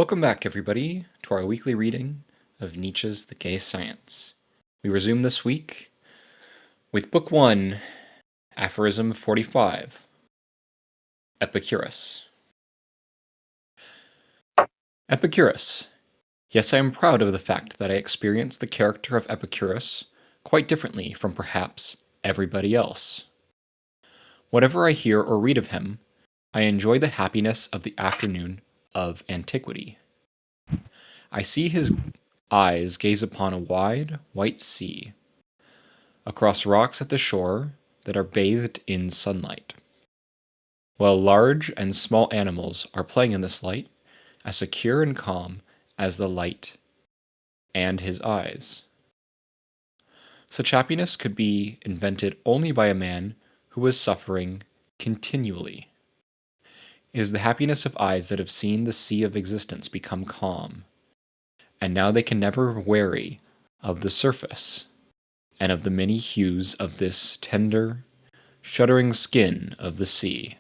Welcome back, everybody, to our weekly reading of Nietzsche's The Gay Science. We resume this week with Book 1, Aphorism 45, Epicurus. Epicurus. Yes, I am proud of the fact that I experience the character of Epicurus quite differently from perhaps everybody else. Whatever I hear or read of him, I enjoy the happiness of the afternoon of antiquity. I see his eyes gaze upon a wide, white sea, across rocks at the shore that are bathed in sunlight, while large and small animals are playing in this light, as secure and calm as the light and his eyes. Such happiness could be invented only by a man who was suffering continually. It is the happiness of eyes that have seen the sea of existence become calm, and now they can never weary of the surface and of the many hues of this tender, shuddering skin of the sea.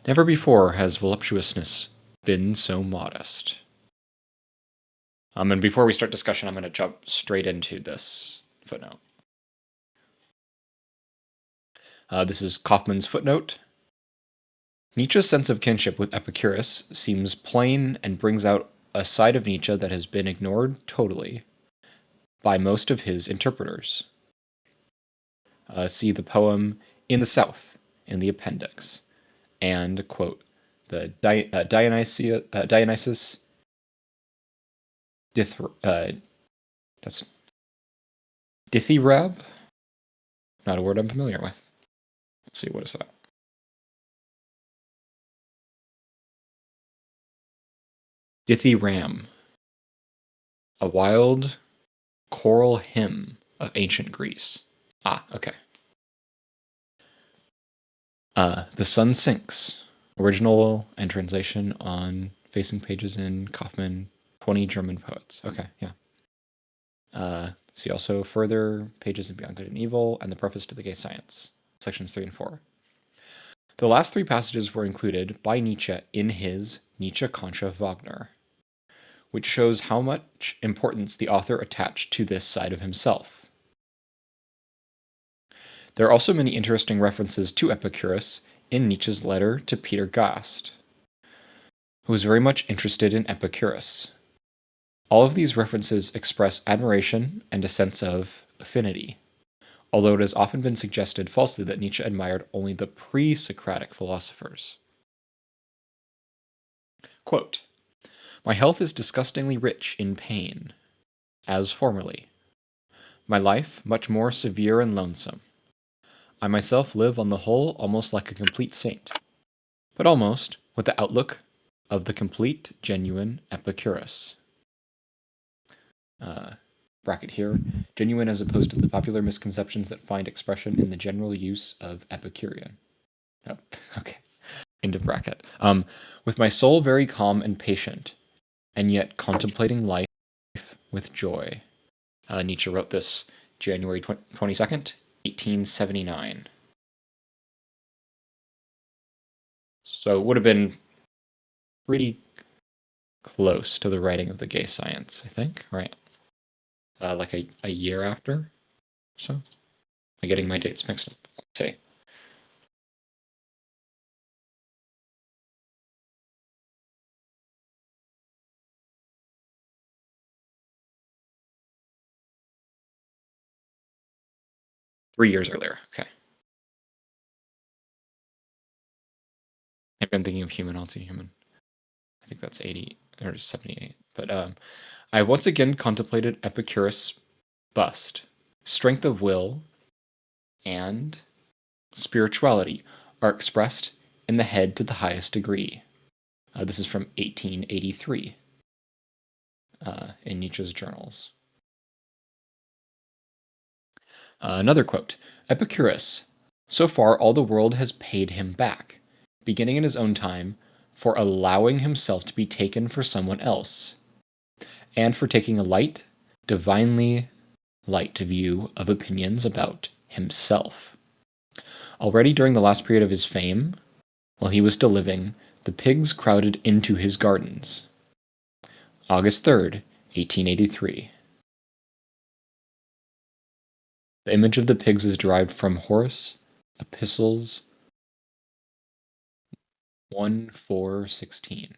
Never before has voluptuousness been so modest. And before we start discussion, I'm going to jump straight into this footnote. This is Kaufmann's footnote. Nietzsche's sense of kinship with Epicurus seems plain and brings out a side of Nietzsche that has been ignored totally by most of his interpreters. See the poem In the South in the appendix, and, quote, the Dionysus that's Dithyrab? Not a word I'm familiar with. Let's see, what is that? Dithyram, a wild choral hymn of ancient Greece. Ah, okay. The Sun Sinks, original and translation on facing pages in Kaufmann, 20 German poets. Okay, yeah. See also further pages in Beyond Good and Evil and the preface to The Gay Science, sections 3 and 4. The last three passages were included by Nietzsche in his Nietzsche contra Wagner, which shows how much importance the author attached to this side of himself. There are also many interesting references to Epicurus in Nietzsche's letter to Peter Gast, who was very much interested in Epicurus. All of these references express admiration and a sense of affinity, although it has often been suggested falsely that Nietzsche admired only the pre-Socratic philosophers. Quote, "My health is disgustingly rich in pain, as formerly. My life much more severe and lonesome. I myself live on the whole almost like a complete saint, but almost with the outlook of the complete, genuine Epicurus." Bracket here, genuine as opposed to the popular misconceptions that find expression in the general use of Epicurean. Oh, okay. End of bracket. With my soul very calm and patient, and yet contemplating life with joy. Nietzsche wrote this January 22nd, 1879. So it would have been pretty close to the writing of The Gay Science, I think, right? Like a year after, so. I'm getting my dates mixed up. Let's see. Three years earlier. Okay. I've been thinking of Human All Too Human. I think that's 80 or 78. But I once again contemplated Epicurus' bust. Strength of will and spirituality are expressed in the head to the highest degree. This is from 1883 in Nietzsche's journals. Another quote, Epicurus, so far all the world has paid him back, beginning in his own time, for allowing himself to be taken for someone else, and for taking a light, divinely light view of opinions about himself. Already during the last period of his fame, while he was still living, The pigs crowded into his gardens. August 3rd, 1883. The image of the pigs is derived from Horace, Epistles 1:4-16.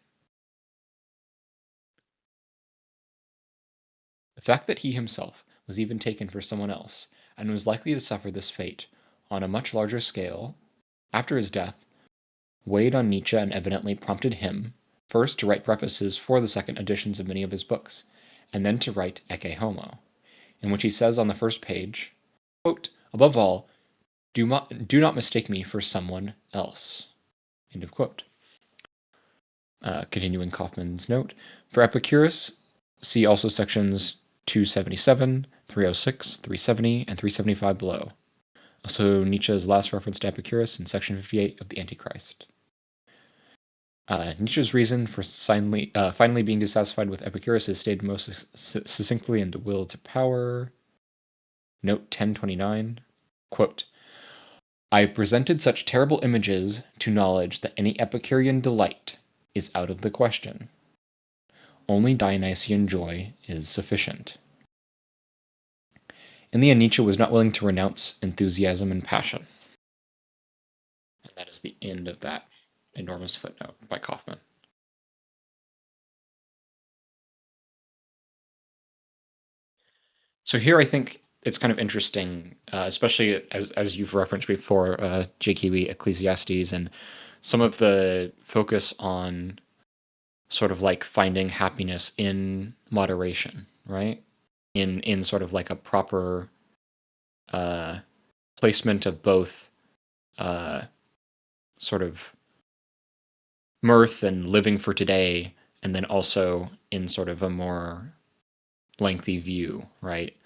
The fact that he himself was even taken for someone else, and was likely to suffer this fate on a much larger scale after his death, weighed on Nietzsche and evidently prompted him, first to write prefaces for the second editions of many of his books, and then to write Ecce Homo, in which he says on the first page, quote, "Above all, do not mistake me for someone else." End of quote. Continuing Kaufman's note, for Epicurus, see also sections 277, 306, 370, and 375 below. Also Nietzsche's last reference to Epicurus in section 58 of the Antichrist. Nietzsche's reason for finally being dissatisfied with Epicurus is stated most succinctly in The Will to Power. Note 1029, quote, "I presented such terrible images to knowledge that any Epicurean delight is out of the question. Only Dionysian joy is sufficient." In the end, Nietzsche was not willing to renounce enthusiasm and passion. And that is the end of that enormous footnote by Kaufman. So here I think it's kind of interesting, especially as you've referenced before, JQE, Ecclesiastes, and some of the focus on sort of like finding happiness in moderation, right? In sort of like a proper placement of both sort of mirth and living for today, and then also in sort of a more lengthy view, right?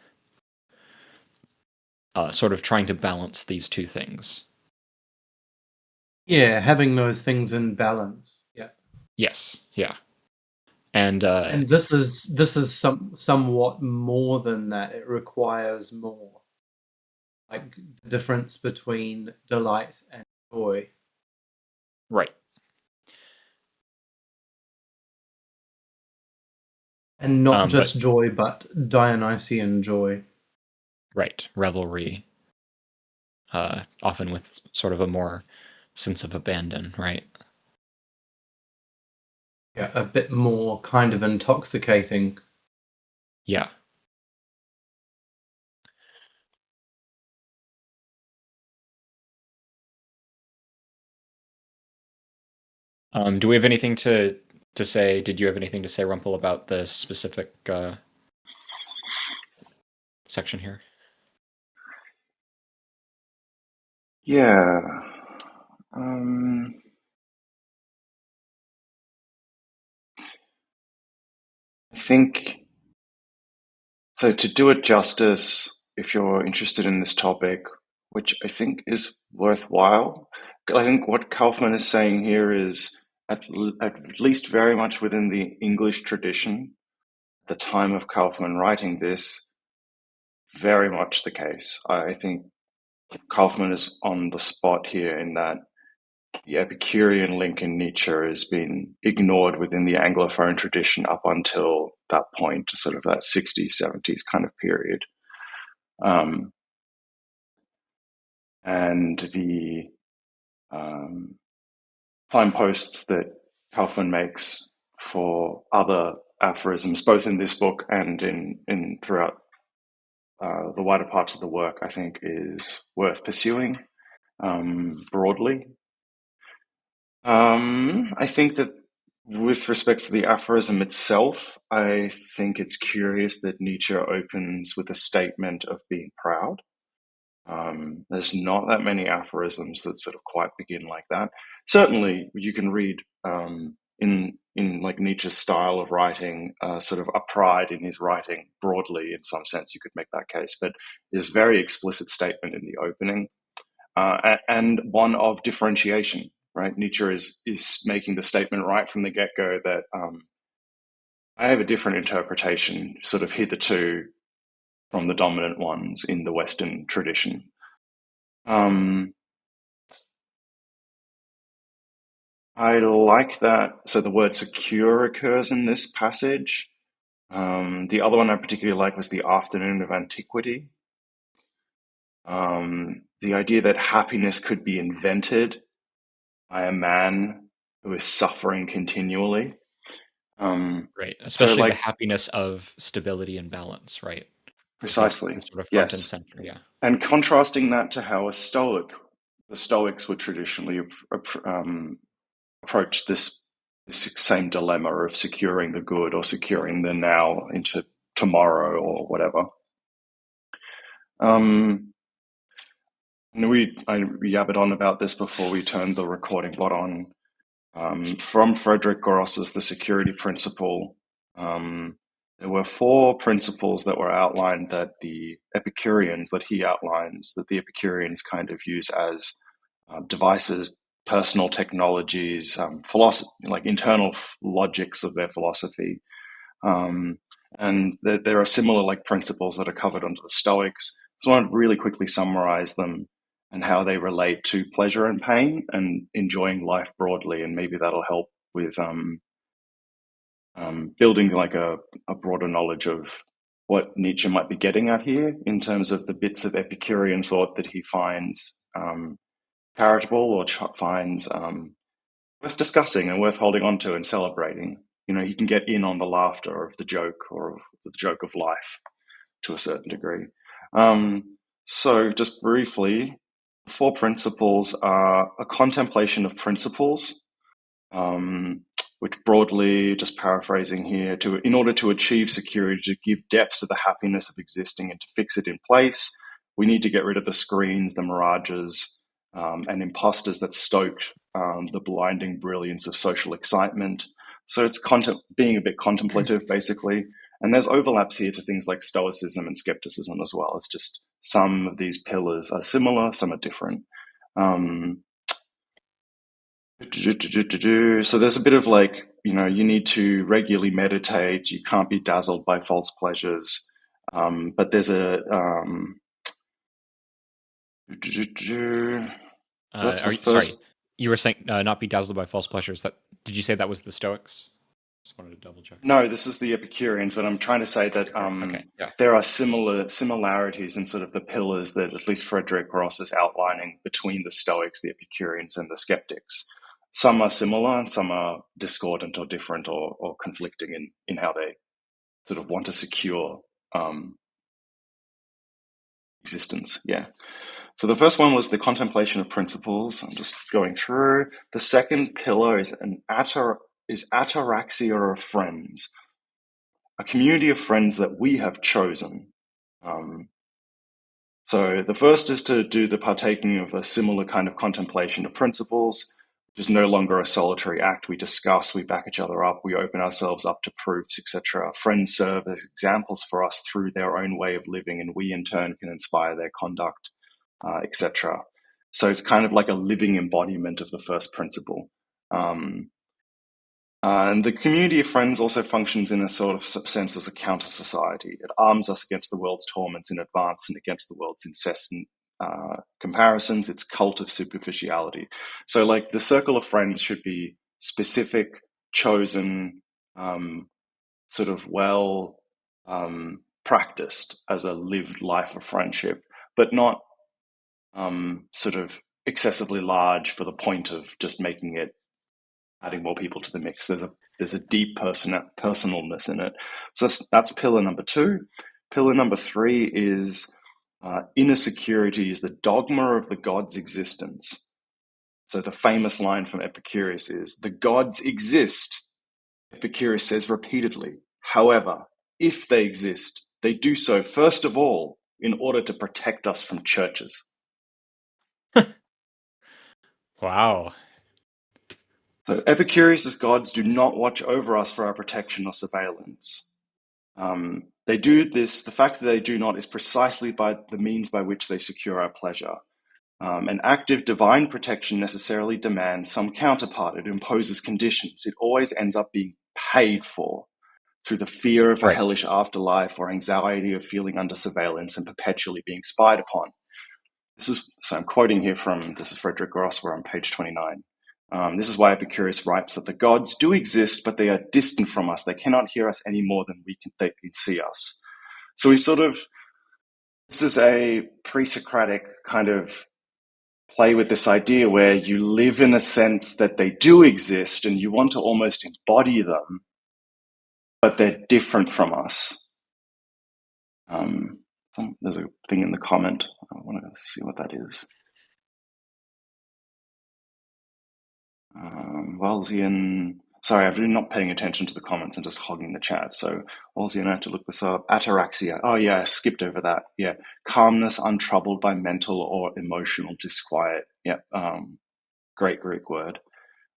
Sort of trying to balance these two things. Yeah, having those things in balance. Yeah. Yes, yeah. And this is somewhat more than that. It requires more. Like the difference between delight and joy. right. And not But just joy, but Dionysian joy. right, revelry, often with sort of a more sense of abandon, right? Yeah, a bit more kind of intoxicating. Yeah. Do we have anything to say? Did you have anything to say, Rumpel, about the specific section here? Yeah. I think so. To do it justice, if you're interested in this topic, which I think is worthwhile, I think what Kaufman is saying here is at least very much within the English tradition, at the time of Kaufman writing this, very much the case. I think Kaufman is on the spot here in that the Epicurean link in Nietzsche has been ignored within the Anglophone tradition up until that point, sort of that 60s, 70s kind of period. And the signposts that Kaufman makes for other aphorisms, both in this book and in throughout the wider parts of the work, I think is worth pursuing broadly. I think that with respect to the aphorism itself, I think it's curious that Nietzsche opens with a statement of being proud. There's not that many aphorisms that sort of quite begin like that. Certainly, you can read in like Nietzsche's style of writing, sort of a pride in his writing broadly. In some sense, you could make that case, but there's very explicit statement in the opening, and one of differentiation. Right, Nietzsche is making the statement right from the get go that I have a different interpretation, sort of hitherto, from the dominant ones in the Western tradition. I like that. So the word secure occurs in this passage. The other one I particularly like was the afternoon of antiquity. The idea that happiness could be invented by a man who is suffering continually. Right. So Especially the like happiness of stability and balance, right? With that precisely, is sort of front and yes. center. Yeah. And contrasting that to how the Stoics would traditionally approach this same dilemma of securing the good or securing the now into tomorrow or whatever. I yabbered on about this before we turned the recording bot on. From Frederick Gross's The Security Principle, there were 4 principles that were outlined that the Epicureans, that he outlines, that the Epicureans kind of use as devices, personal technologies, philosophy, like internal logics of their philosophy. And there are similar like principles that are covered under the Stoics. So I want to really quickly summarize them and how they relate to pleasure and pain and enjoying life broadly. And maybe that'll help with building like a broader knowledge of what Nietzsche might be getting at here in terms of the bits of Epicurean thought that he finds charitable or finds worth discussing and worth holding on to and celebrating. You know, you can get in on the laughter of the joke or of the joke of life to a certain degree. So, just briefly, 4 principles are a contemplation of principles, which broadly, just paraphrasing here, in order to achieve security, to give depth to the happiness of existing and to fix it in place, we need to get rid of the screens, the mirages, and imposters that stoke the blinding brilliance of social excitement. So it's being a bit contemplative, basically. And there's overlaps here to things like Stoicism and skepticism as well. It's just some of these pillars are similar, some are different. So there's a bit of like, you know, you need to regularly meditate. You can't be dazzled by false pleasures. But there's a that's the Are you sorry? first. You were saying not be dazzled by false pleasures. That did you say that was the Stoics? Just wanted to double check. No, this is the Epicureans, but I'm trying to say that Okay. Yeah. there are similarities in sort of the pillars that at least Frederick Ross is outlining between the Stoics, the Epicureans, and the skeptics. Some are similar and some are discordant or different or conflicting in how they sort of want to secure existence. Yeah. So the first one was the contemplation of principles. I'm just going through. The second pillar is ataraxia of friends, a community of friends that we have chosen. So the first is to do the partaking of a similar kind of contemplation of principles, which is no longer a solitary act. We discuss, we back each other up, we open ourselves up to proofs, etc. Friends serve as examples for us through their own way of living, and we in turn can inspire their conduct, etc. So it's kind of like a living embodiment of the first principle. And the community of friends also functions in a sort of sense as a counter society. It arms us against the world's torments in advance and against the world's incessant comparisons, its cult of superficiality. So, like, the circle of friends should be specific, chosen, sort of well practiced as a lived life of friendship, but not sort of excessively large for the point of just making it adding more people to the mix. There's a deep personalness in it. So that's pillar number 2. Pillar number 3 is inner security is the dogma of the god's existence. So the famous line from Epicurus is, "The gods exist," Epicurus says repeatedly. However, if they exist, they do so first of all in order to protect us from churches. Wow. So Epicurus' gods do not watch over us for our protection or surveillance. They do this, the fact that they do not is precisely by the means by which they secure our pleasure. An active divine protection necessarily demands some counterpart. It imposes conditions. It always ends up being paid for through the fear of a Right. hellish afterlife or anxiety of feeling under surveillance and perpetually being spied upon. So I'm quoting here this is Frederick Gross, we're on page 29. This is why Epicurus writes that the gods do exist, but they are distant from us. They cannot hear us any more than they can see us. So this is a pre-Socratic kind of play with this idea where you live in a sense that they do exist and you want to almost embody them, but they're different from us. There's a thing in the comment. I want to see what that is. Walsian. Sorry, I've been not paying attention to the comments and just hogging the chat. So Walsian, I have to look this up. Ataraxia. Oh yeah, I skipped over that. Yeah, calmness, untroubled by mental or emotional disquiet. Yeah, great Greek word.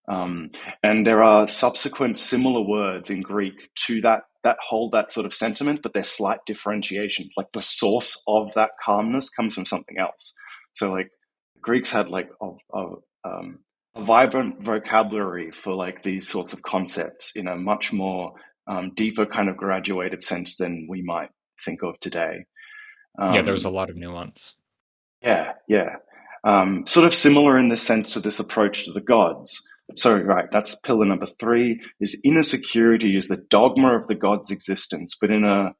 And there are subsequent similar words in Greek to that hold that sort of sentiment, but they're slight differentiations. Like the source of that calmness comes from something else. So like the Greeks had like a vibrant vocabulary for like these sorts of concepts in a much more deeper kind of graduated sense than we might think of today. Yeah, there was a lot of nuance. Yeah. Sort of similar in the sense to this approach to the gods. So, right, that's pillar number 3, is inner security is the dogma of the god's existence, but in a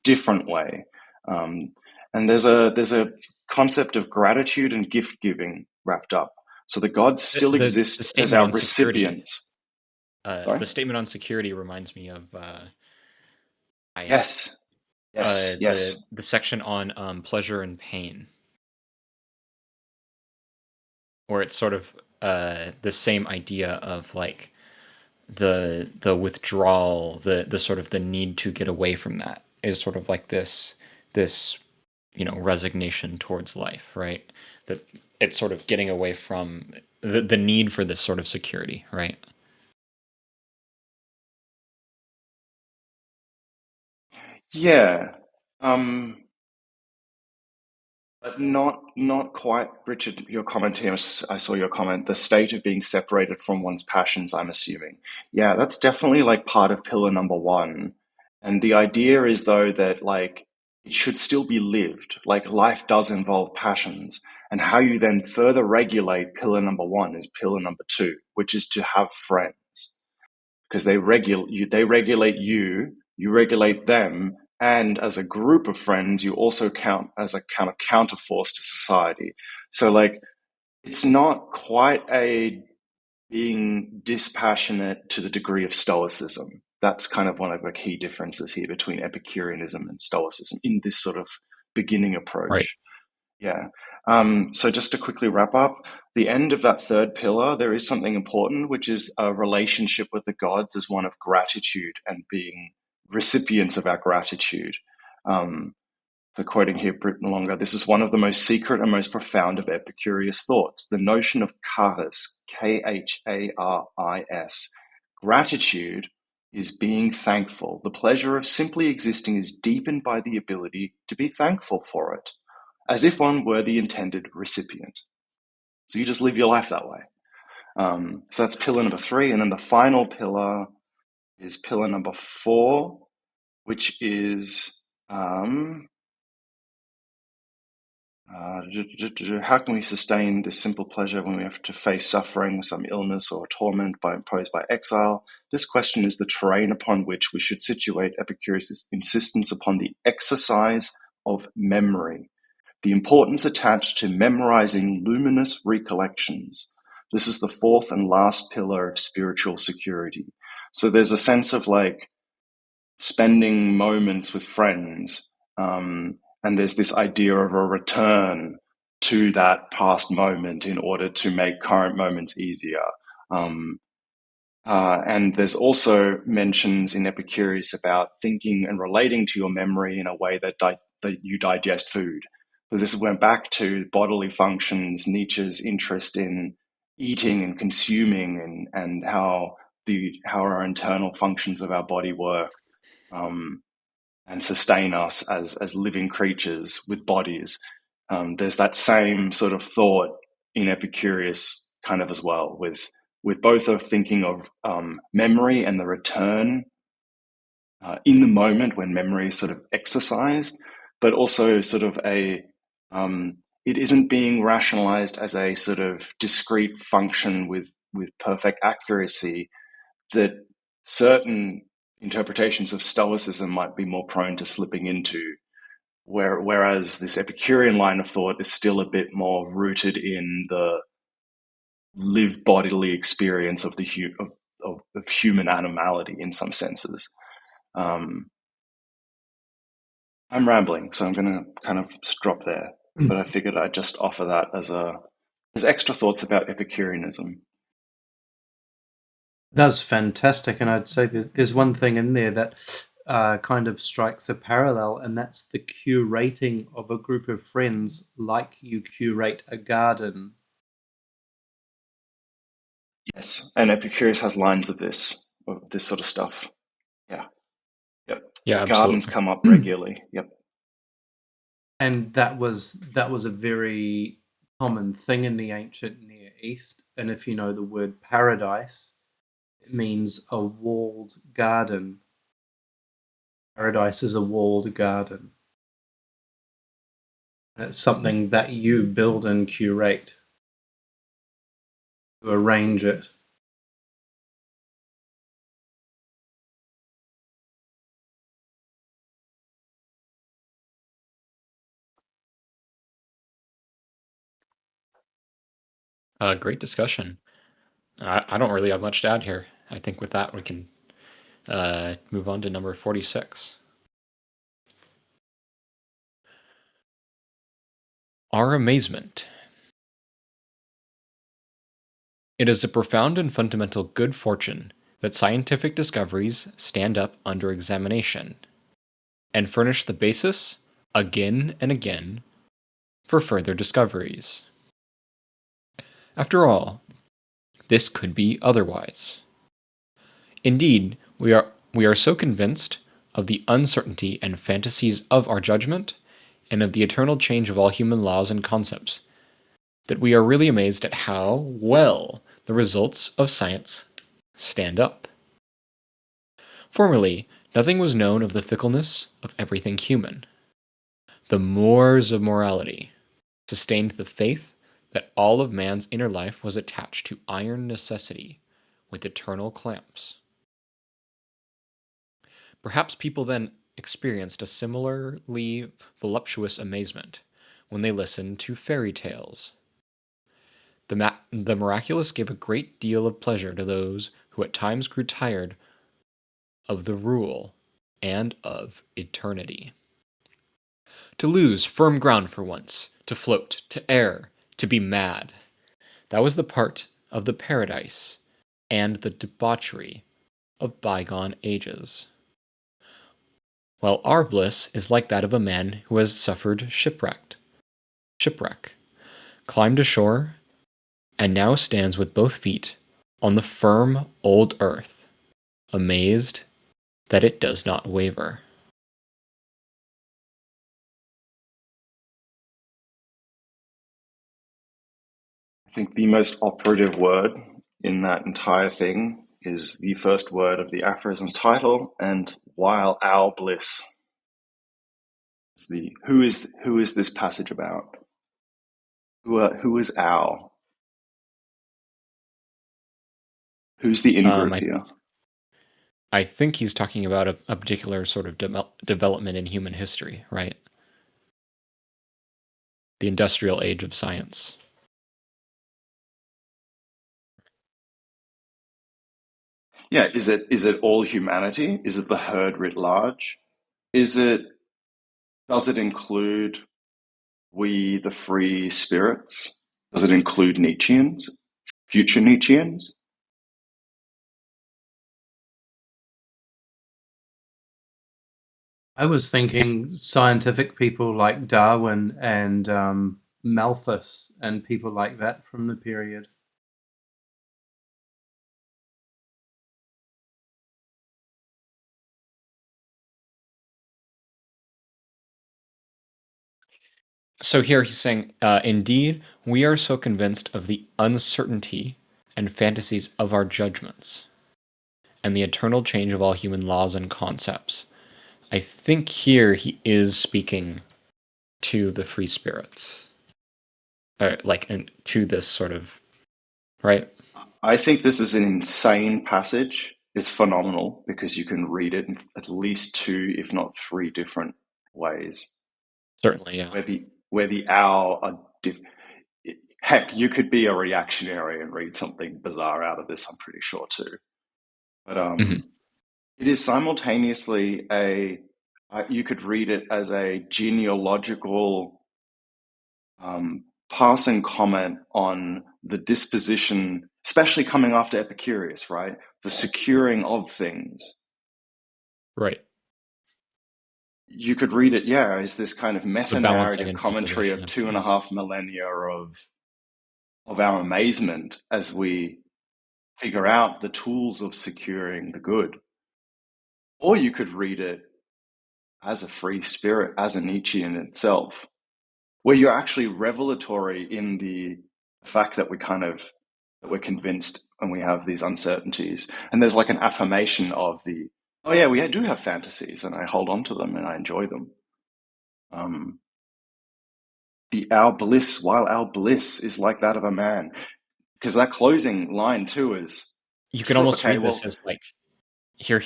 different way. And there's a concept of gratitude and gift giving wrapped up. So the gods still The exist as statement our on security. recipients. The statement on security reminds me of Yes. the section on pleasure and pain, where it's sort of the same idea of like the withdrawal, the sort of the need to get away from that is sort of like this resignation towards life, right? That it's sort of getting away from the need for this sort of security, right? Yeah. But not quite, Richard, your comment here. I saw your comment. The state of being separated from one's passions, I'm assuming. Yeah, that's definitely like part of pillar number 1. And the idea is though that like it should still be lived. Like life does involve passions. And how you then further regulate pillar number 1 is pillar number 2, which is to have friends. Because they regulate you, you regulate them, and as a group of friends, you also count as a kind of counterforce to society. So like it's not quite a being dispassionate to the degree of stoicism. That's kind of one of the key differences here between Epicureanism and stoicism in this sort of beginning Right. approach. Yeah. So just to quickly wrap up, the end of that third pillar, there is something important, which is a relationship with the gods as one of gratitude and being recipients of our gratitude. So quoting here Brit longer, this is one of the most secret and most profound of Epicurus thoughts, the notion of charis, Kharis. Gratitude is being thankful. The pleasure of simply existing is deepened by the ability to be thankful for it, as if one were the intended recipient. So you just live your life that way. So that's pillar number 3. And then the final pillar is pillar number 4, which is how can we sustain this simple pleasure when we have to face suffering, some illness or torment imposed by exile? This question is the terrain upon which we should situate Epicurus' insistence upon the exercise of memory, the importance attached to memorizing luminous recollections. This is the 4th and last pillar of spiritual security. So there's a sense of like spending moments with friends, and there's this idea of a return to that past moment in order to make current moments easier. And there's also mentions in Epicurus about thinking and relating to your memory in a way that you digest food. So this went back to bodily functions, Nietzsche's interest in eating and consuming, and how our internal functions of our body work, and sustain us as living creatures with bodies. There's that same sort of thought in Epicurus kind of as well, with both of thinking of memory and the return in the moment when memory is sort of exercised, but also sort of a it isn't being rationalized as a sort of discrete function with perfect accuracy that certain interpretations of Stoicism might be more prone to slipping into, whereas this Epicurean line of thought is still a bit more rooted in the lived bodily experience of of human animality in some senses. I'm rambling, so I'm going to kind of drop there. But I figured I'd just offer that as extra thoughts about Epicureanism. That's fantastic, and I'd say there's one thing in there that kind of strikes a parallel, and that's the curating of a group of friends, like you curate a garden. Yes, and Epicurus has lines of this sort of stuff. Yeah, yep. Yeah, Gardens absolutely. come up regularly. Yep. And that was a very common thing in the ancient Near East. And if you know the word paradise, it means a walled garden. Paradise is a walled garden. And it's something that you build and curate, to arrange it. Great discussion. I don't really have much to add here. I think with that we can move on to number 46. Our amazement. It is a profound and fundamental good fortune that scientific discoveries stand up under examination and furnish the basis, again and again, for further discoveries. After all, this could be otherwise. Indeed, we are so convinced of the uncertainty and fantasies of our judgment, and of the eternal change of all human laws and concepts, that we are really amazed at how well the results of science stand up. Formerly, nothing was known of the fickleness of everything human. The Moors of morality sustained the faith that all of man's inner life was attached to iron necessity with eternal clamps. Perhaps people then experienced a similarly voluptuous amazement when they listened to fairy tales. The miraculous gave a great deal of pleasure to those who at times grew tired of the rule and of eternity. To lose firm ground for once, to float, to err, to be mad, that was the part of the paradise and the debauchery of bygone ages. While our bliss is like that of a man who has suffered shipwreck, climbed ashore, and now stands with both feet on the firm old earth, amazed that it does not waver. I think the most operative word in that entire thing is the first word of the aphorism title, and while our bliss is who is this passage about? Who is our? Who's the in Um, group I, here? I think he's talking about a particular sort of development in human history, right? The industrial age of science. Yeah, is it all humanity? Is it the herd writ large? Does it include we the free spirits? Does it include Nietzscheans, future Nietzscheans? I was thinking scientific people like Darwin and Malthus and people like that from the period. So here he's saying, indeed, we are so convinced of the uncertainty and fantasies of our judgments, and the eternal change of all human laws and concepts. I think here he is speaking to the free spirits. like to this sort of right. I think this is an insane passage. It's phenomenal because you can read it in at least two, if not three different ways. Certainly, yeah. Where the owl are heck, you could be a reactionary and read something bizarre out of this, I'm pretty sure too. But Hmm. it is simultaneously you could read it as a genealogical passing comment on the disposition, especially coming after Epicurus, right? The securing of things. Right. You could read it, yeah, as this kind of The balancing meta-narrative and commentary cultivation of of two and a things. half millennia of our amazement as we figure out the tools of securing the good. Or you could read it as a free spirit, as a Nietzsche in itself, where you're actually revelatory in the fact that we're convinced and we have these uncertainties. And there's like an affirmation of oh yeah, we do have fantasies and I hold on to them and I enjoy them. Our bliss, while our bliss is like that of a man. Because that closing line too is You can true. almost Okay, read this well, as like here,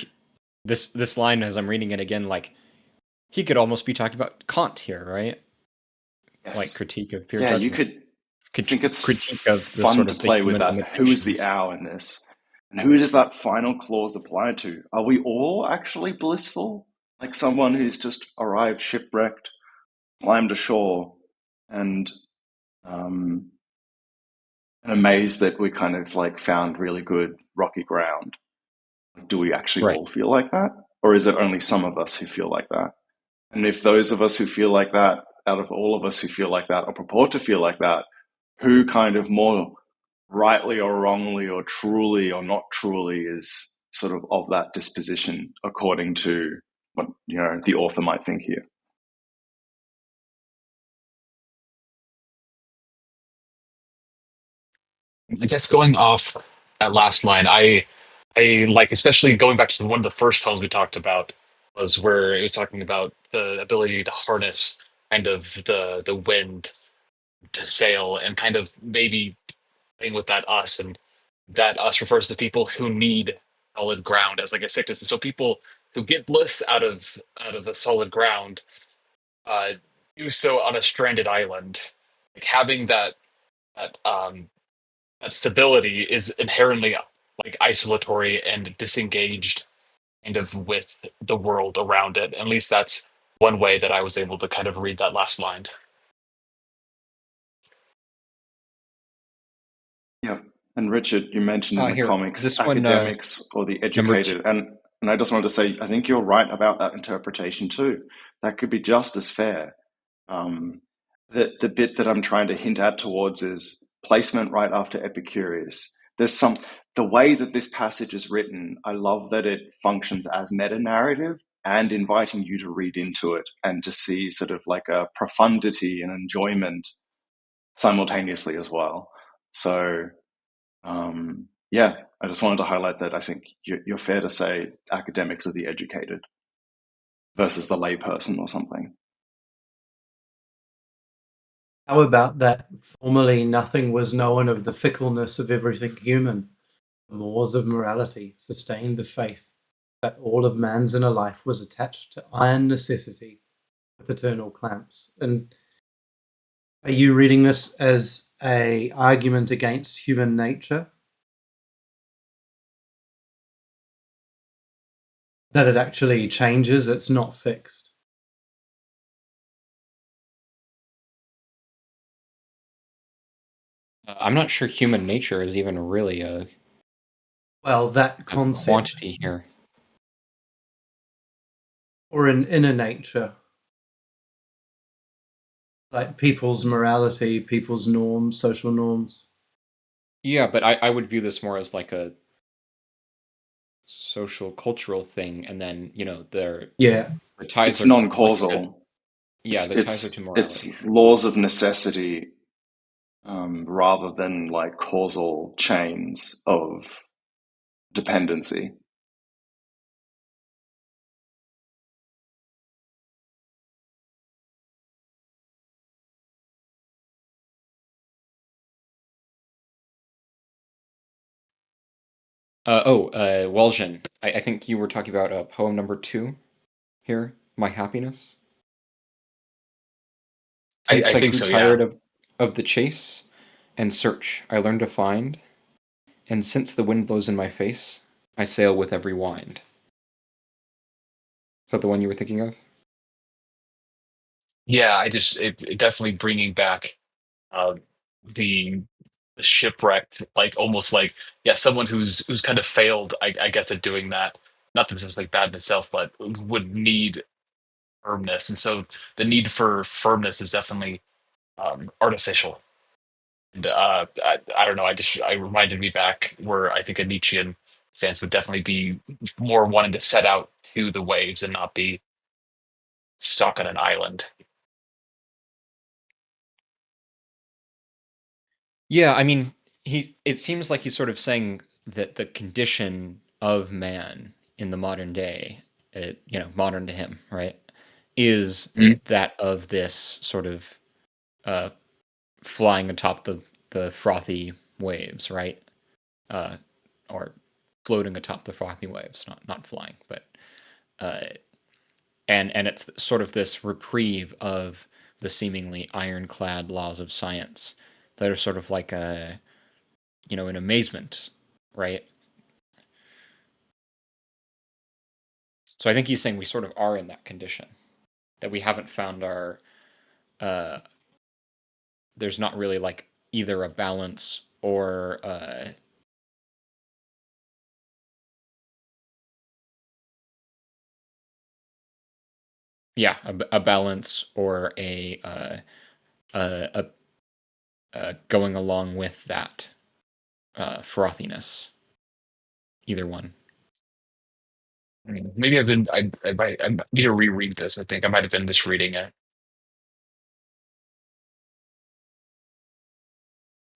this line as I'm reading it again, like he could almost be talking about Kant here, right? Like yes. critique of pure Yeah, you judgment, could think it's critique of the fun sort to of the play with human that. Who is the limitations. owl in this? And who does that final clause apply to? Are we all actually blissful? Like someone who's just arrived shipwrecked, climbed ashore, and um, and amazed that we kind of like found really good rocky ground. Do we actually Right. all feel like that? Or is it only some of us who feel like that? And if those of us who feel like that, out of all of us who feel like that or purport to feel like that, who kind of more rightly or wrongly or truly or not truly is sort of that disposition according to what the author might think here? I guess going off that last line, I like especially going back to one of the first poems we talked about was where it was talking about the ability to harness kind of the wind to sail and kind of maybe playing with that us and that us refers to people who need solid ground as like a sickness. And so people who get bliss out of the solid ground uh do so on a stranded island. Like having that that stability is inherently like isolatory and disengaged kind of with the world around it. At least that's one way that I was able to kind of read that last line. Yeah. And Richard, you mentioned in the Here, comics this one, academics or the number two. educated, and I just wanted to say I think you're right about that interpretation too. That could be just as fair. Um, the bit that I'm trying to hint at towards is placement right after Epicurus. The way that this passage is written, I love that it functions as meta narrative and inviting you to read into it and to see sort of like a profundity and enjoyment simultaneously as well. So yeah, I just wanted to highlight that I think you're fair to say academics are the educated versus the layperson or something. How about that formerly nothing was known of the fickleness of everything human? The laws of morality sustained the faith that all of man's inner life was attached to iron necessity with eternal clamps. And are you reading this as a argument against human nature? That it actually changes, it's not fixed. I'm not sure human nature is even really Well, that a concept, quantity here. or an inner nature, like people's morality, people's norms, social norms. Yeah, but I would view this more as like a social cultural thing, and then Yeah, the ties It's are like you said. non-causal. Yeah, It's the ties are to morality. it's laws of necessity rather than like causal chains of dependency. Welgen. I think you were talking about poem number 2 here, My Happiness. I Since I think grew so, yeah. tired of the chase and search, I learned to find, and since the wind blows in my face, I sail with every wind. Is that the one you were thinking of? Yeah, it definitely bringing back uh, the shipwrecked, like almost like, yeah, someone who's kind of failed, I guess, at doing that. Not that this is like bad in itself, but would need firmness, and so the need for firmness is definitely artificial. And I don't know. I reminded me back where I think a Nietzschean stance would definitely be more wanting to set out to the waves and not be stuck on an island. Yeah, I mean, it seems like he's sort of saying that the condition of man in the modern day, modern to him, right, is Mhm. that of this sort of uh, flying atop the frothy waves, right? Uh, or floating atop the frothy waves, not flying, but uh, and it's sort of this reprieve of the seemingly ironclad laws of science that are sort of like a an amazement, right? So I think he's saying we sort of are in that condition that we haven't found our uh, there's not really like either a balance or a balance or a, going along with that frothiness. Either one. Maybe I need to reread this. I think I might have been misreading it.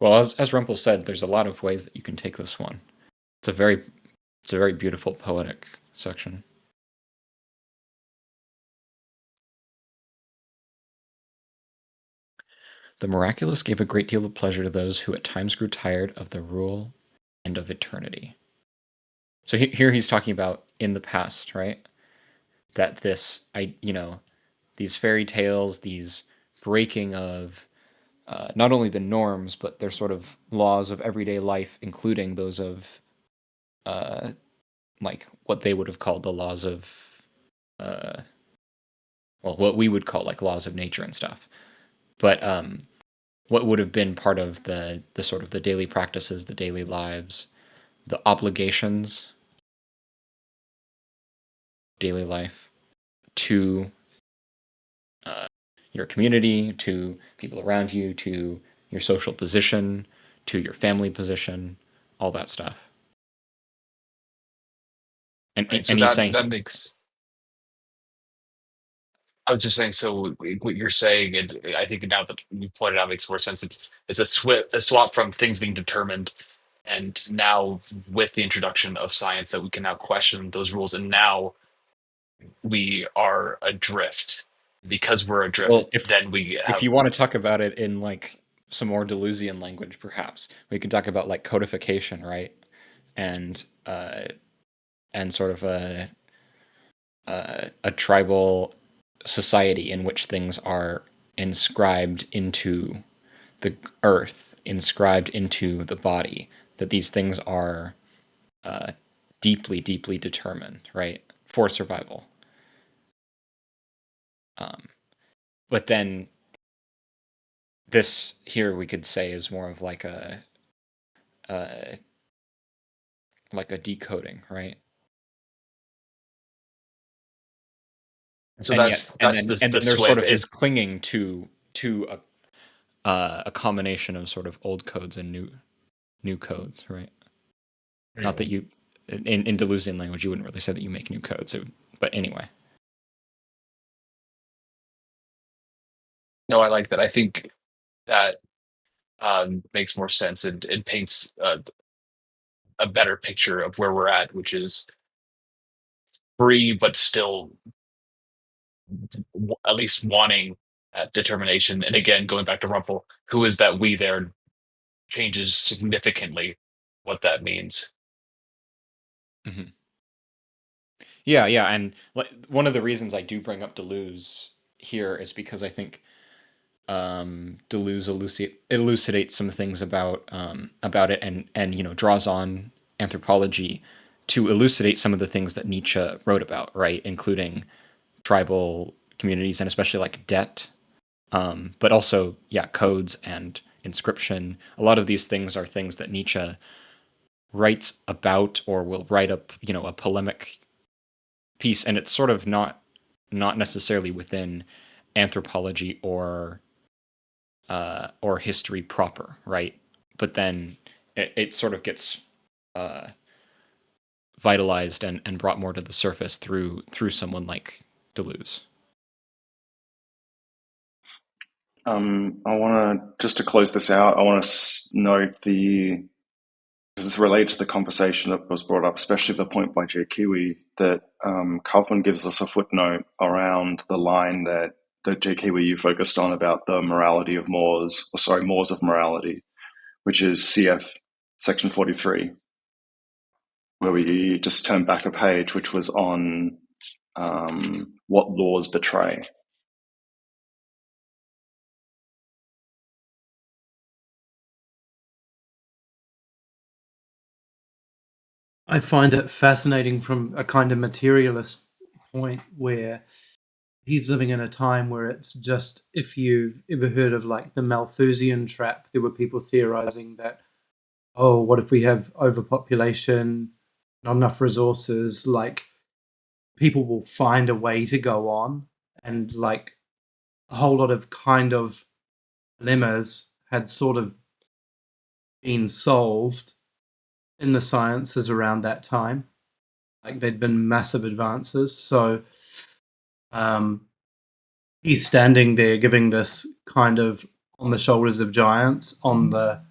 Well, as Rumpel said, there's a lot of ways that you can take this one. It's a very it's a very beautiful poetic section. The miraculous gave a great deal of pleasure to those who at times grew tired of the rule and of eternity. So here he's talking about in the past, right? That these fairy tales, these breaking of not only the norms, but their sort of laws of everyday life, including those of uh, like what they would have called the laws of, uh, well, what we would call like laws of nature and stuff. But what would have been part of the sort of the daily practices, the daily lives, the obligations, daily life to uh, your community, to people around you, to your social position, to your family position, all that stuff. Right. So And he's that saying, that makes. I was just saying. So what you're saying, and I think now that you pointed out, makes more sense. It's a swap from things being determined, and now with the introduction of science, that we can now question those rules, and now we are adrift. Because we're adrift, well, then we if have. you want to talk about it in like some more Deleuzian language, perhaps we could talk about like codification, right? And and sort of a tribal society in which things are inscribed into the earth, inscribed into the body, that these things are uh, deeply, deeply determined, right, for survival. Um, but then this here we could say is more of uh, like a decoding, right? So And yet, that's this and the then there's sort swip of this is. clinging to a combination of sort of old codes and new codes, right? Not that you in Deleuzian language you wouldn't really say that you make new codes, but anyway. No, I like that. I think that makes more sense and paints a better picture of where we're at, which is free but still at least wanting determination. And again, going back to Rumpel, who is that we there changes significantly what that means. Hmm. Yeah, yeah, and one of the reasons I do bring up Deleuze here is because I think Deleuze elucidates some things about it, and draws on anthropology to elucidate some of the things that Nietzsche wrote about, right, including tribal communities and especially like debt, but also yeah, codes and inscription. A lot of these things are things that Nietzsche writes about or will write up, a polemic piece, and it's sort of not necessarily within anthropology or history proper, right? But then it sort of gets uh, vitalized and brought more to the surface through someone like Deleuze. I want to, just to close this out, I want to note because it's related to the conversation that was brought up, especially the point by J. Kiwi, that Kaufman gives us a footnote around the line that J. Kiwi you focused on about the morality of Moores, or sorry, Moores of morality, which is CF section 43, where we just turned back a page, which was on what laws betray. I find it fascinating from a kind of materialist point where he's living in a time where it's just, if you've ever heard of like the Malthusian trap, there were people theorizing that, oh, what if we have overpopulation, not enough resources, like people will find a way to go on, and like a whole lot of kind of dilemmas had sort of been solved in the sciences around that time. Like there'd been massive advances. So he's standing there giving this kind of on the shoulders of giants, on the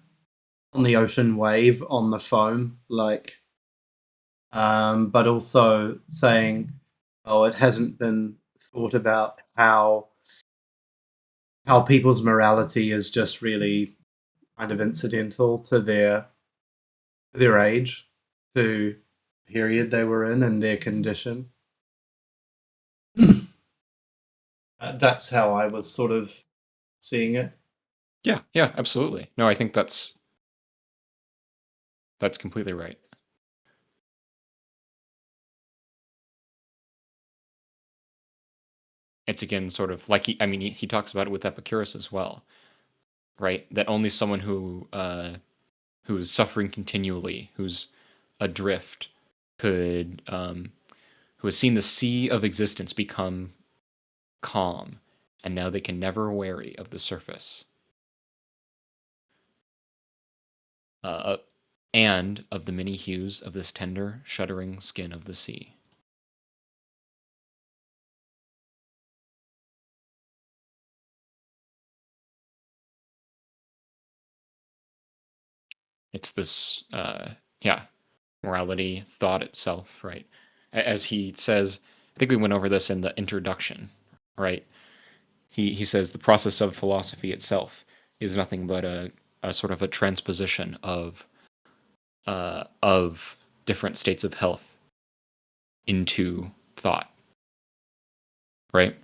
ocean wave, on the foam, like but also saying, oh, it hasn't been thought about how people's morality is just really kind of incidental to their age, to the period they were in and their condition. That's how I was sort of seeing it. Yeah, yeah, absolutely. No, I think that's completely right. It's again sort of like he talks about it with Epicurus as well, right? That only someone who is suffering continually, who's adrift, could who has seen the sea of existence become calm, and now they can never weary of the surface, uh, and of the many hues of this tender, shuddering skin of the sea. It's this, yeah, morality, thought itself, right? As he says, I think we went over this in the introduction, right? He says the process of philosophy itself is nothing but a sort of a transposition of different states of health into thought, right?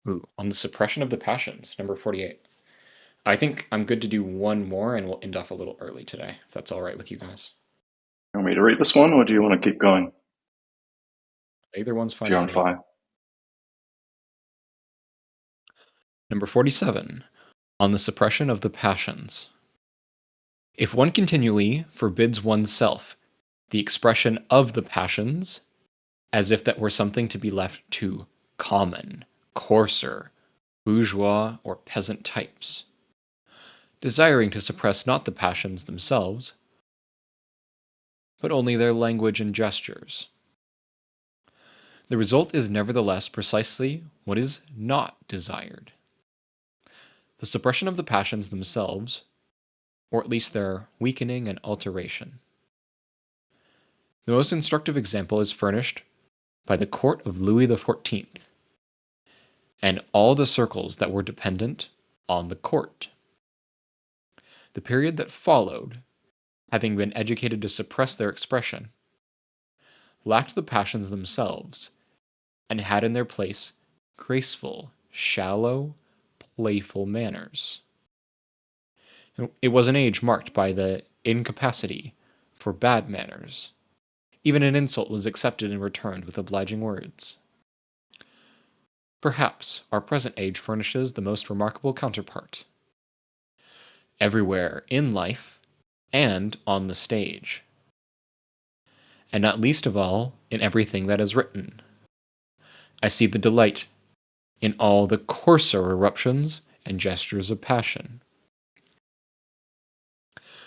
Ooh, on the suppression of the passions, number 48. I think I'm good to do one more and we'll end off a little early today, if that's all right with you guys. You want me to read this one, or do you want to keep going? Either one's If fine you're with on me. fire. Number 47. On the suppression of the passions. If one continually forbids oneself the expression of the passions, as if that were something to be left to common, coarser, bourgeois, or peasant types, desiring to suppress not the passions themselves, but only their language and gestures. The result is nevertheless precisely what is not desired. The suppression of the passions themselves, or at least their weakening and alteration. The most instructive example is furnished by the court of Louis XIV, and all the circles that were dependent on the court. The period that followed, having been educated to suppress their expression, lacked the passions themselves, and had in their place graceful, shallow, playful manners. It was an age marked by the incapacity for bad manners. Even an insult was accepted and returned with obliging words. Perhaps our present age furnishes the most remarkable counterpart. Everywhere in life and on the stage, and not least of all in everything that is written, I see the delight in all the coarser eruptions and gestures of passion.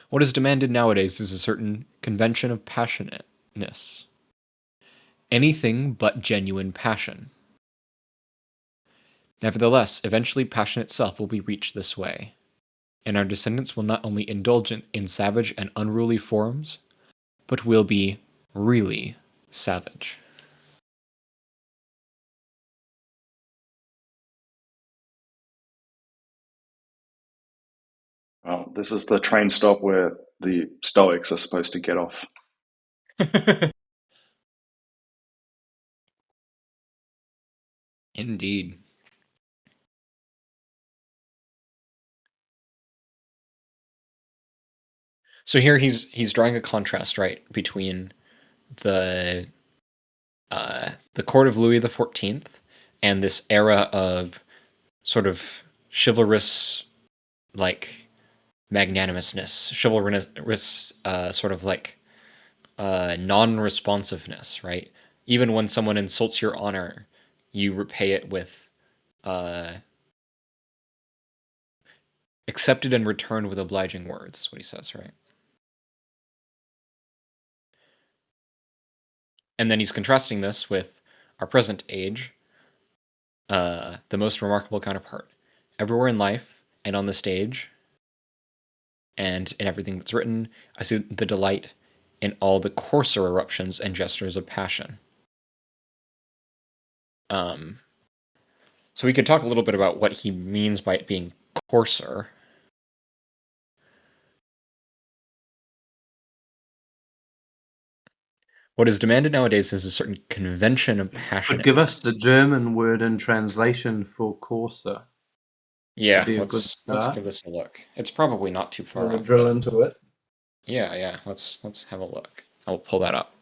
What is demanded nowadays is a certain convention of passionateness. Anything but genuine passion. Nevertheless, eventually passion itself will be reached this way, and our descendants will not only indulge in savage and unruly forms, but will be really savage. Well, this is the train stop where the Stoics are supposed to get off. Indeed. So here he's drawing a contrast, right, between the court of Louis XIV and this era of sort of chivalrous, like magnanimousness, chivalrous, sort of like non-responsiveness, right? Even when someone insults your honor, you repay it with accepted and returned with obliging words, is what he says, right? And then he's contrasting this with our present age, the most remarkable counterpart. Everywhere in life and on the stage and in everything that's written, I see the delight in all the coarser eruptions and gestures of passion. So we could talk a little bit about what he means by it being coarser. What is demanded nowadays is a certain convention of Could give us passionateness. the German word in translation for courser. Yeah, Would be a good let's start. give this a look. It's probably not too far We'll off. drill But into it. yeah, let's have a look. I'll pull that up.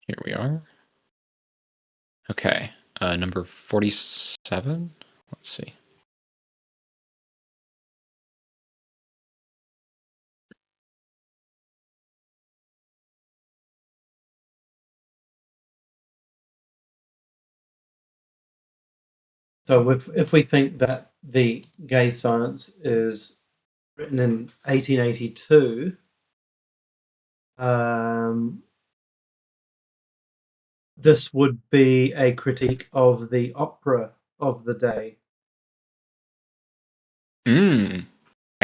Here we are. Okay, number 47. Let's see. So if we think that the gay science is written in 1882, this would be a critique of the opera of the day I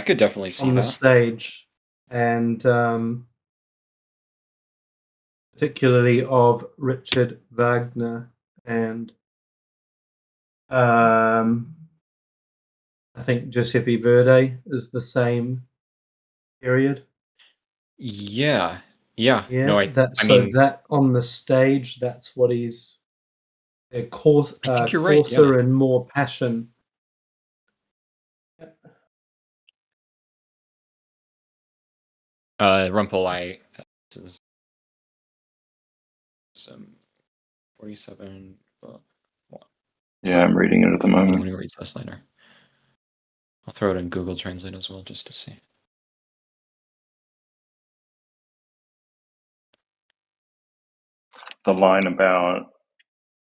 could definitely see on the that. stage, and particularly of Richard Wagner and I think Giuseppe Verdi is the same period. Yeah. Yeah, No, that I so mean, that on the stage, that's what he's I think you're right. Yeah. coarser and more passion. Rumpel, this is some 47. Yeah, I'm reading it at the I'm moment. going to read this later. I'll throw it in Google Translate as well, just to see. The line about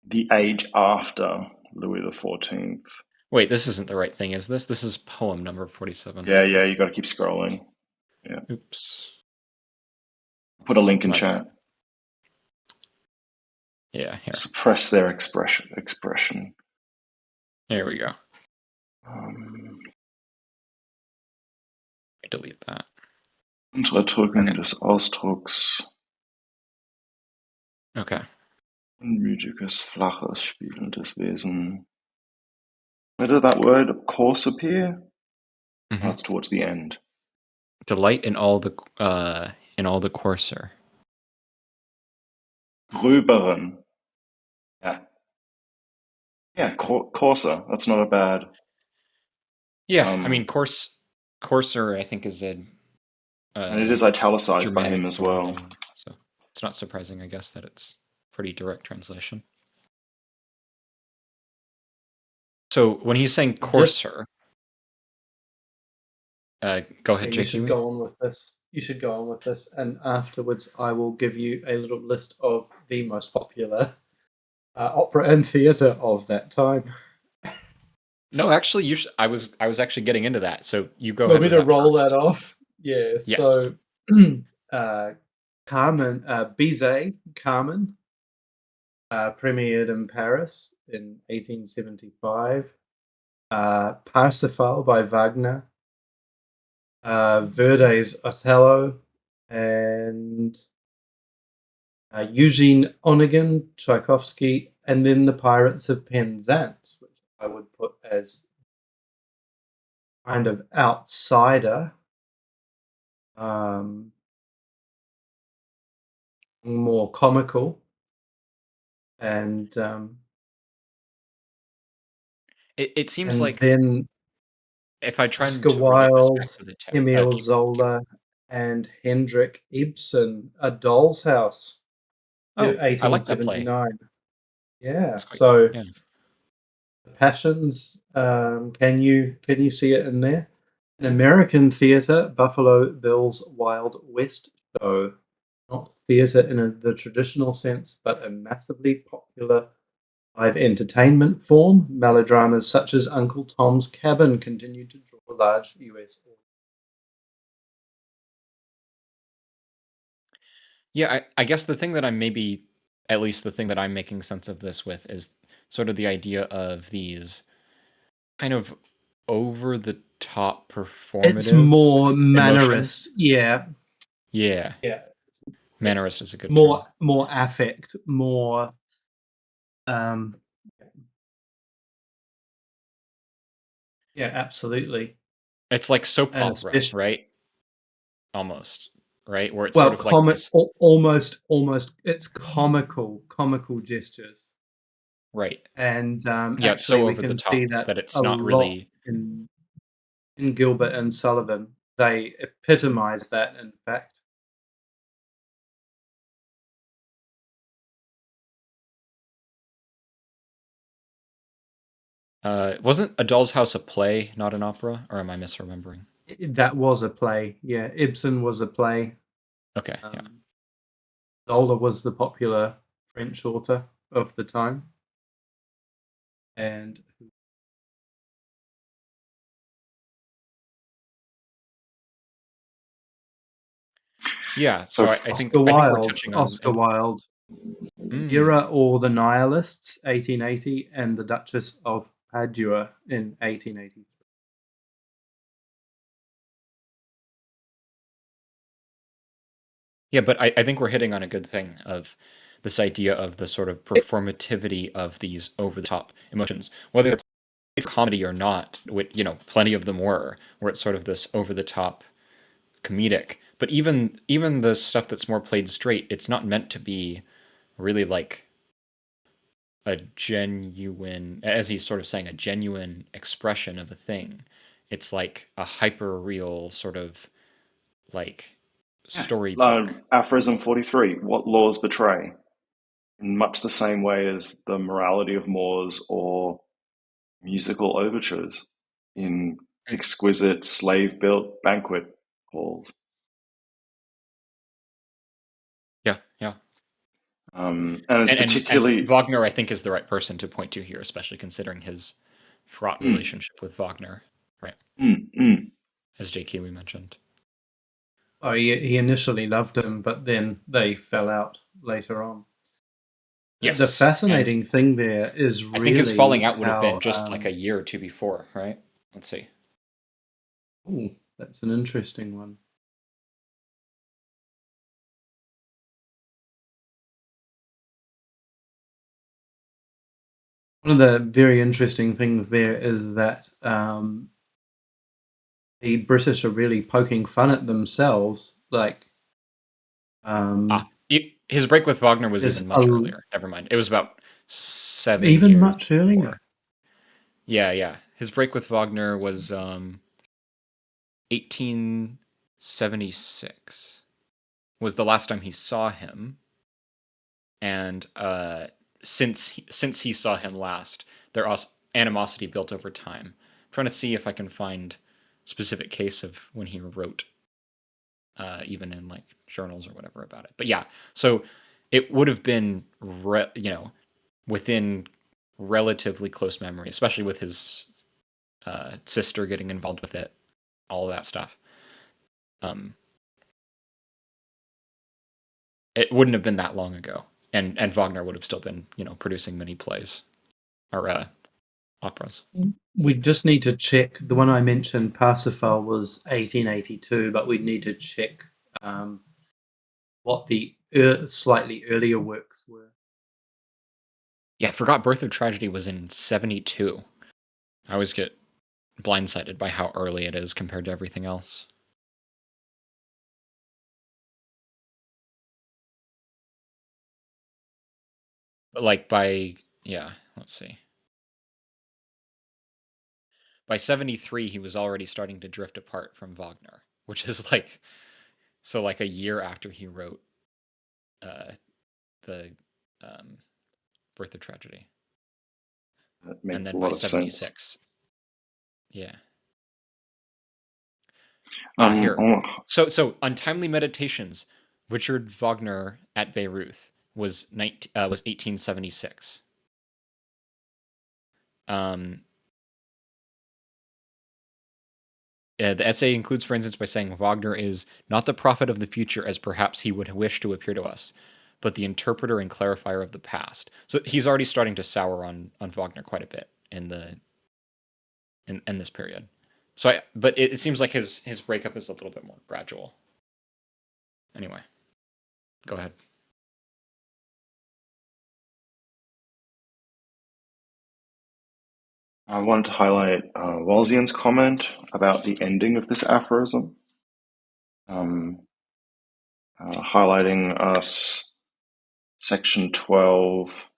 the age after Louis XIV. Wait, this isn't the right thing, is this? This is poem number 47. Yeah, you got to keep scrolling. Yeah. Oops. Put a link in My chat. bad. Yeah, here. Suppress their expression. There we go. Delete that. Unterdrücken Okay. des Ausdrucks, Okay. unmütiges, flaches, spielendes Wesen. Where did that word coarse appear? hmm That's towards the end. Delight in all the coarser. Gröberen. Yeah. Yeah, coarser. That's not a bad. Yeah, I mean, coarser, I think, is a And it is italicized by him Germanic as word, well. so it's not surprising, I guess, that it's pretty direct translation. So when he's saying Just coarser, go ahead, you Jake. should go on with this. You should go on with this, and afterwards, I will give you a little list of the most popular opera and theatre of that time. No, actually, I was actually getting into that, so you go You want ahead me with to that roll first. that off? Yeah. Yes. So, Carmen, Bizet, Carmen, premiered in Paris in 1875. Parsifal by Wagner, Verdi's Othello, and Eugene Onegin, Tchaikovsky, and then The Pirates of Penzance, which I would put as kind of outsider, um, more comical, and It seems like then if I try Oscar to read it with respect Wilde, to the Emile keep Zola, and Hendrik Ibsen, A Doll's House, Oh, I like that play. 1879. Yeah, It's quite so yeah. The Passions, can you see it in there? In American theater, Buffalo Bill's Wild West Show, not theater in the traditional sense, but a massively popular live entertainment form. Melodramas such as Uncle Tom's Cabin continued to draw a large US audience. Yeah, I guess the thing that I'm maybe at least the thing that I'm making sense of this with is sort of the idea of these kind of over the top It's performative more emotions. mannerist, yeah, Yeah, yeah, mannerist is a good term. more affect, more um, yeah, absolutely, It's like soap and opera, especially right? Almost, right? Where it's sort well, of like this, almost, it's comical gestures, right? and Yeah, it's actually so we over the can see top that that it's a not lot really. in Gilbert and Sullivan. They epitomize that, in fact. Wasn't A Doll's House a play, not an opera, or am I misremembering? That was a play, yeah. Ibsen was a play. Okay, yeah. Um, Zola was the popular French author of the time, and Yeah, So, so I think we're touching on Oscar Wilde, mm, Era or the Nihilists, 1880, and The Duchess of Padua in 1883. yeah, but I think we're hitting on a good thing of this idea of the sort of performativity of these over the top emotions, whether they're played for comedy or not. Plenty of them where it's sort of this over the top comedic. But even the stuff that's more played straight, it's not meant to be really like a genuine, as he's sort of saying, a genuine expression of a thing. It's like a hyper real sort of like storybook. aphorism 43, what laws betray? In much the same way as the morality of Moors or musical overtures in Mm, exquisite slave-built banquet halls. yeah, yeah. And it's And particularly Wagner, I think, is the right person to point to here, especially considering his fraught mm, relationship with Wagner, right? mm, mm. As J.K. we mentioned. Oh, he initially loved him, but then they fell out later on. The Yes, and fascinating thing there is I think his falling really out would have been how. just like a year or two before, right? Let's see. Ooh, that's an interesting one. One of the very interesting things there is that the British are really poking fun at themselves. Like, his break with Wagner was there's even much earlier. Never mind. It was about 7 even years much earlier. before. Yeah. His break with Wagner was 1876 was the last time he saw him, and since he saw him last, their animosity built over time. I'm trying to see if I can find a specific case of when he wrote, even in like journals or whatever about it. But yeah, so it would have been within relatively close memory, especially with his sister getting involved with it, all of that stuff. It wouldn't have been that long ago, and Wagner would have still been producing many plays or operas. We just need to check. The one I mentioned, Parsifal, was 1882, but we'd need to check what the slightly earlier works were. Yeah, I forgot Birth of Tragedy was in 72. I always get blindsided by how early it is compared to everything else. But like let's see. By 73, he was already starting to drift apart from Wagner, which is like a year after he wrote the Birth of Tragedy. That makes and then a lot by of sense. 76. Yeah. Um, Here. oh, So Untimely Meditations, Richard Wagner at Bayreuth was 1876. The essay includes, for instance, by saying Wagner is not the prophet of the future as perhaps he would wish to appear to us, but the interpreter and clarifier of the past. So he's already starting to sour on Wagner quite a bit in this period. But it seems like his breakup is a little bit more gradual. Anyway, go ahead. I wanted to highlight Wellesian's comment about the ending of this aphorism, highlighting us section 12.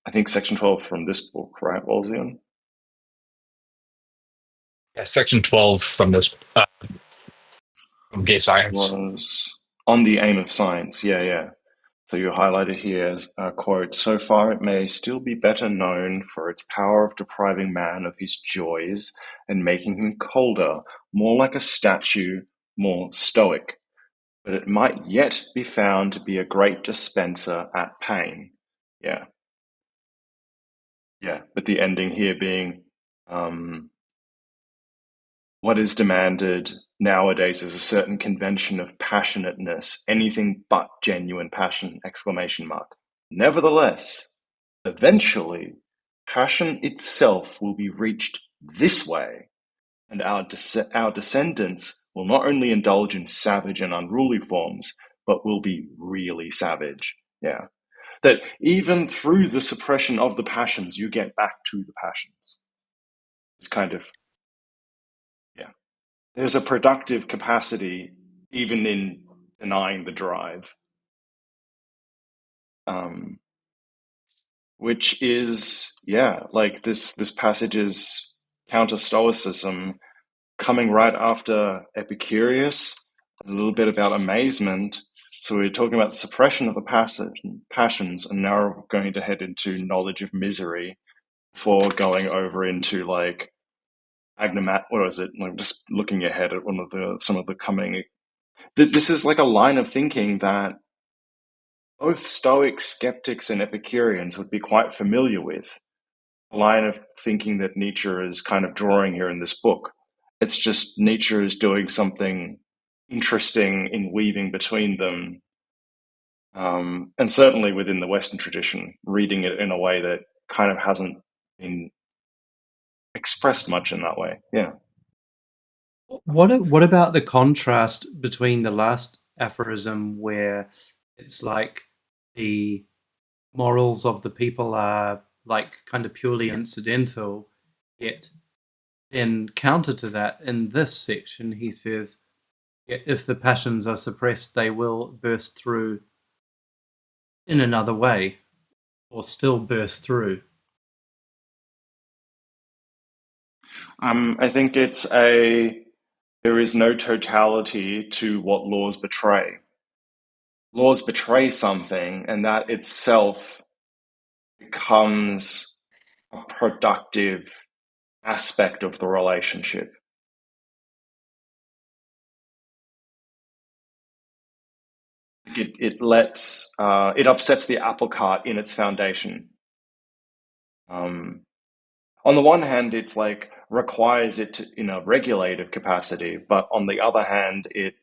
I think section 12 from this book, right, Wellesian? Yeah, section 12 from this from Gay Science. Was on the aim of science. Yeah. So you highlighted here, quote, so far it may still be better known for its power of depriving man of his joys and making him colder, more like a statue, more stoic. But it might yet be found to be a great dispenser at pain. Yeah. But the ending here being, what is demanded nowadays is a certain convention of passionateness, anything but genuine passion, exclamation mark. Nevertheless, eventually, passion itself will be reached this way, and our descendants will not only indulge in savage and unruly forms, but will be really savage. Yeah. That even through the suppression of the passions, you get back to the passions. It's kind of, there's a productive capacity even in denying the drive, which is like this passage is counter stoicism, coming right after Epicurus, a little bit about amazement. So we're talking about the suppression of the passions, and now we're going to head into knowledge of misery before going over into like what was it? Like just looking ahead at some of the coming. This is like a line of thinking that both Stoics, skeptics, and Epicureans would be quite familiar with. A line of thinking that Nietzsche is kind of drawing here in this book. It's just Nietzsche is doing something interesting in weaving between them. And certainly within the Western tradition, reading it in a way that kind of hasn't been expressed much in that way. Yeah. What about the contrast between the last aphorism where it's like the morals of the people are like kind of purely incidental. Yet, in counter to that, in this section, he says, if the passions are suppressed, they will burst through in another way, or still burst through. I think there is no totality to what laws betray. Laws betray something, and that itself becomes a productive aspect of the relationship. It upsets the apple cart in its foundation. On the one hand, it's like requires it to, in a regulative capacity, but on the other hand, it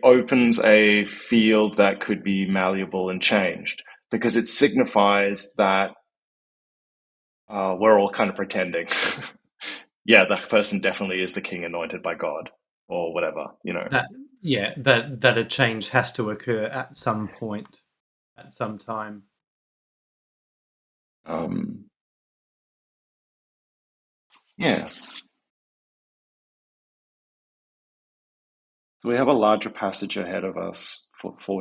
opens a field that could be malleable and changed because it signifies that we're all kind of pretending. Yeah, that person definitely is the king anointed by God or whatever, you know. That a change has to occur at some point, at some time. Yeah. We have a larger passage ahead of us for 40